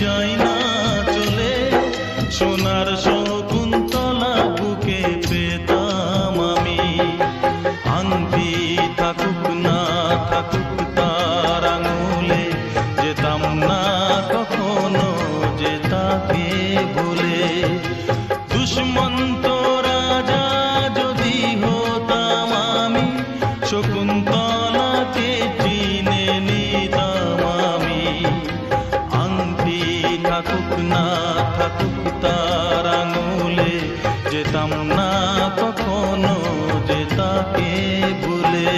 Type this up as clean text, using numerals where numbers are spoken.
যাই না চলে, সোনার শকুন্তলা বুকে পেতাম আমি। আংটি থাকুক না থাকুক তার আঙুলে, যেতাম না কখনো যে তাকে ভুলে। দুষ্মন্ত রাজা যদি হতাম আমি, শকুন্তলাকে চিনে নিতাম আমি। আংটি থাকুক না থাকুক তার আঙুলে, যেতাম না কখনো যে তাকে ভুলে।